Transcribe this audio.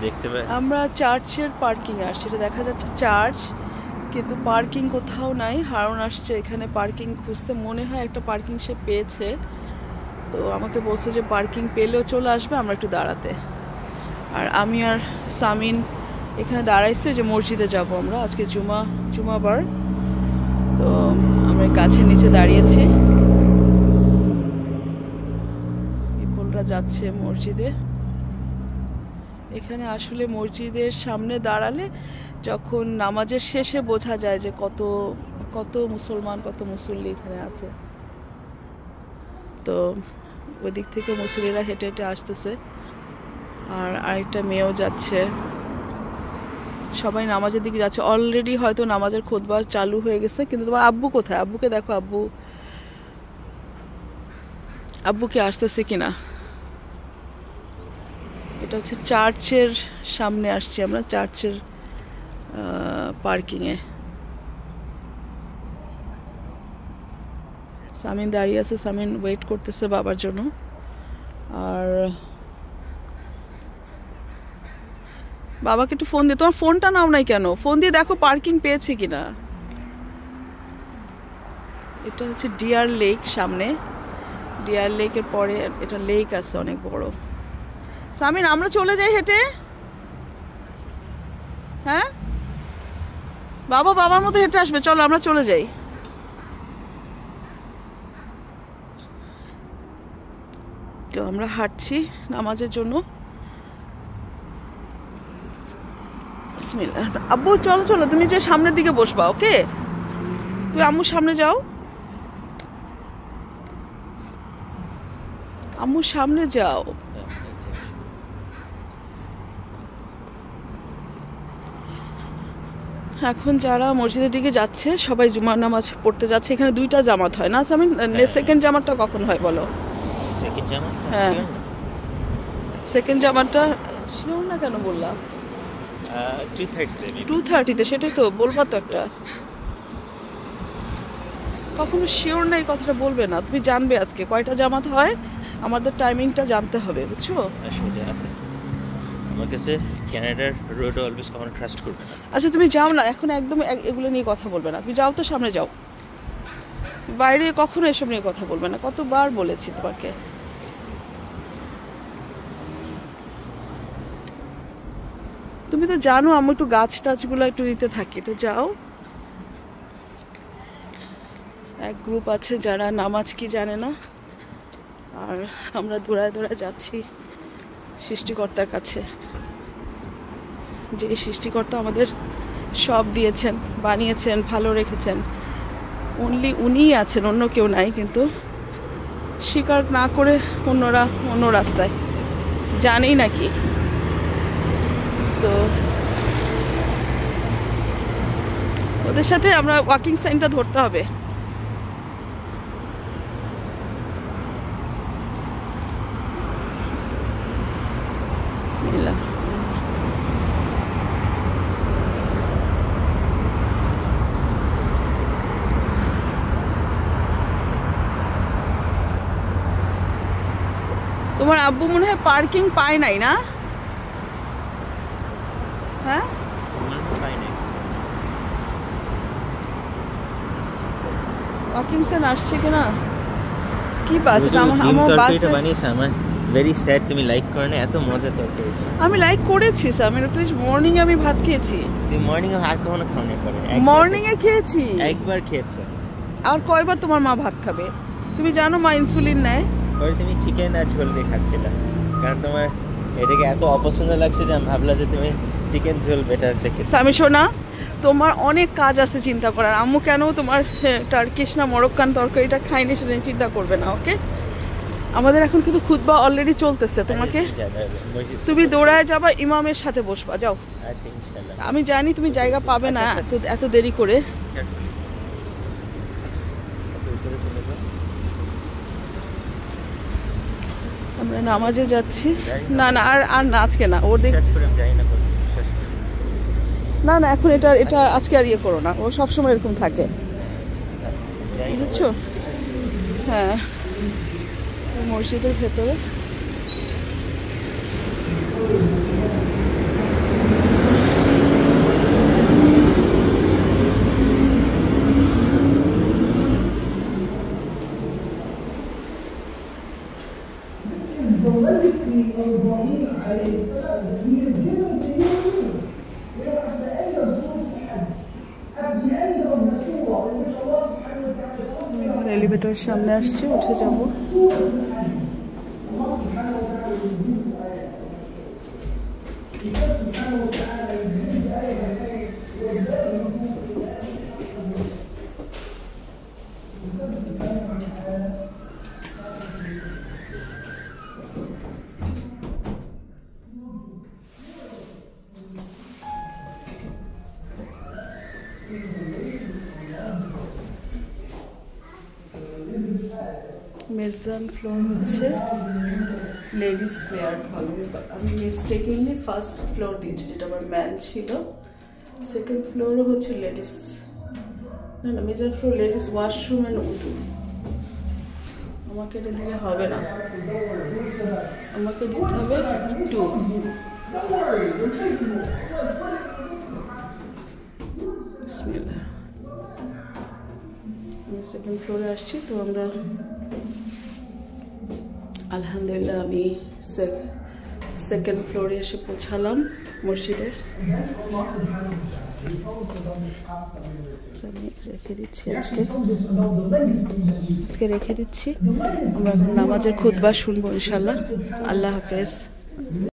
দেখতে পাই। আমরা চার্চের পার্কিং আর সেটা দেখা যাচ্ছে চার্চ, কিন্তু পার্কিং কোথাও নাই। হারুন আসছে এখানে পার্কিং খুঁজতে, মনে হয় একটা পার্কিং সে পেয়েছে, তো আমাকে বলছে যে পার্কিং পেলেও চলে আসবে, আমরা একটু দাঁড়াতে। আর আমি আর সামিন এখানে দাঁড়াইছে যে মসজিদে যাব আমরা, আজকে জুমাবার, তো আমরা গাছের নিচে দাঁড়িয়েছি। বিপুলরা যাচ্ছে মসজিদে। এখানে আসলে মসজিদের সামনে দাঁড়ালে যখন নামাজের শেষে বোঝা যায় যে কত কত মুসলমান, কত মুসল্লি এখানে আছে। তো ওই দিক থেকে মুসল্লিরা হেঁটে হেঁটে আসতেছে, আর আরেকটা মেয়েও যাচ্ছে। সবাই নামাজের দিকে যাচ্ছে অলরেডি, হয়তো নামাজের খুতবা চালু হয়ে গেছে। কিন্তু তোমার আব্বু কোথায়? আব্বুকে দেখো, আব্বু কি আসতেছে কিনা। এটা হচ্ছে চার্চের সামনে আসছি আমরা, চার্চের পার্কিংয়ে। সামিন দাঁড়িয়ে আছে, সামিন ওয়েট করতেছে বাবার জন্য। আর বাবাকে একটু ফোন দিয়ে, তোমার ফোনটা নাও নাই কেন? ফোন দিয়ে দেখো পার্কিং পেয়েছে কিনা। এটা হচ্ছে ডিয়ার লেক সামনে, ডিয়ার লেকের পরে এটা লেক আছে অনেক বড়। সামিন আমরা চলে যাই হেঁটে? হ্যাঁ বাবার মতো হেঁটে আসবে, চলো আমরা চলে যাই। তো আমরা হাঁটছি নামাজের জন্য। আব্বু চলো চলো, তুমি যে সামনের দিকে বসবা, ওকে? তুমি আম্মুর সামনে যাও, আম্মুর সামনে যাও। এখন যারা মসজিদের দিকে যাচ্ছে সবাই জুমার নামাজ পড়তে যাচ্ছে। এখানে দুইটা জামাত হয় না সামিন? সেকেন্ড জামাতটা কখন হয় বলো? হ্যাঁ সেকেন্ড জামাতটা শিওর না কেন বললাম? 2:30-তে। সেটাই তো বলবা তো একটা, কখনো শিওর না এই কথাটা বলবে না। তুমি জানবে আজকে কয়টা জামাত হয়, আমাদের টাইমিংটা জানতে হবে, বুঝছো? আমার কাছে ক্যানাডার রোড অলওয়েজ কখনো ট্রাস্ট করবে না। আচ্ছা তুমি যাও না এখন, একদম এগুলো নিয়ে কথা বলবে না। তুমি যাও তো, সামনে যাও, বাইরে কখনো এসব নিয়ে কথা বলবে না, কতবার বলেছি তোমাকে। তুমি তো জানো আমি একটু গাছ টাছগুলো একটু নিতে থাকি, তো যাও। এক গ্রুপ আছে যারা নামাজ কি জানে না, আর আমরা দৌড়ায় দৌড়ায় যাচ্ছি সৃষ্টিকর্তার কাছে। যে সৃষ্টিকর্তা আমাদের সব দিয়েছেন, বানিয়েছেন, ভালো রেখেছেন, অনলি উনিই আছেন, অন্য কেউ নাই। কিন্তু স্বীকার না করে অন্যরা অন্য রাস্তায়, জানেই নাকি। তো ওদের সাথে আমরা ওয়াকিং সাইনটা ধরতে হবে। বিসমিল্লাহ। তোমার আব্বু মনে হয় পার্কিং পায় নাই না? হ্যাঁ ওয়াকিং সাইন আসছে কিনা কি বাস? এটা আমার বাসে বানিয়েছে আমার ভেরি স্যাড। তুমি লাইক করো না, এত মজা তরকারি। আমি লাইক করেছি স্যার, আমি মর্নিং এ আমি ভাত খেয়েছি। তুমি মর্নিং এ আর কখনো খাও না? পরে মর্নিং এ খেয়েছি, একবার খেয়েছো। আর কয়বার তোমার মা ভাত খাবে? তুমি জানো মা ইনসুলিন নেয়। পরে তুমি চিকেন আর ঝোল দিয়ে খাচ্ছিলে, কারণ তোমার এটাকে এত অপছন্দ লাগছে যে আমি ভাবলাম যে তুমি চিকেন ঝোল বেটার চেখে। আমি শোনা, তোমার অনেক কাজ আছে চিন্তা করার। আম্মু কেন তোমার টার্কিশ না মরক্কান তরকারিটা খাইনি সেটা চিন্তা করবে না, ওকে? আমাদের এখন কিন্তু খুতবা অলরেডি চলতেছে। তোমাকে তুমি দৌড়ায় যাবা, ইমামের সাথে বসবা, যাও। আমি জানি তুমি জায়গা পাবে না এত দেরি করে। আমরা নামাজে যাচ্ছি। না না আর না, আজকে না। ওর দিক না না, এখন এটা আজকে আর ইয়ে করো না, ও সবসময় এরকম থাকে, বুঝছো? হ্যাঁ মসজিদের ভেতরে এলিভেটরের সামনে আসছি, উঠে যাব। মেজান ফ্লোর হচ্ছে লেডিস প্রেয়ার হল। আমি মিস্টেকিংলি ফার্স্ট ফ্লোর দিয়েছি, যেটা আমার ম্যান ছিল। সেকেন্ড ফ্লোরও হচ্ছে লেডিস, না না, মেজান ফ্লোর লেডিস ওয়াশরুম অ্যান্ড উদু। আমাকে এটা দিলে হবে না, আমাকে দিতে হবে 2। আমি সেকেন্ড ফ্লোরে আসছি। তো আমরা আলহামদুলিল্লাহ আমি সেকেন্ড ফ্লোরে এসে পৌঁছালাম মসজিদের। আমি রেখে দিচ্ছি, আজকে রেখে দিচ্ছি। আমরা এখন নামাজের খুতবা শুনবো ইনশাল্লাহ। আল্লাহ হাফেজ।